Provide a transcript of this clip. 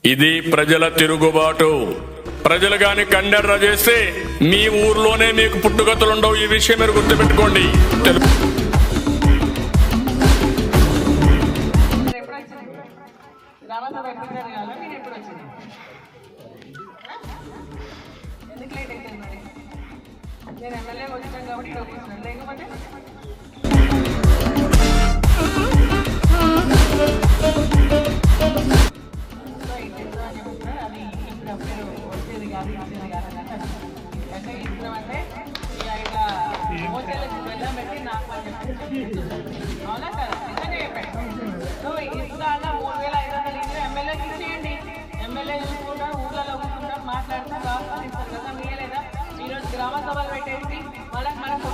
ఇది ప్రజల తిరుగుబాటు. ప్రజలు గాని కండెర్ర చేస్తే మీ ఊర్లోనే మీకు పుట్టుగతులుండవు. ఈ విషయం మీరు గుర్తుపెట్టుకోండి. ఎమ్మెల్యే చూసుకుంటారు, ఊళ్ళలో కూర్చుంటారు, మాట్లాడుతూ రాష్ట్రాలు ఇస్తారు కదా. మీరేదా ఈరోజు గ్రామ సభలు పెట్టేసి మనకు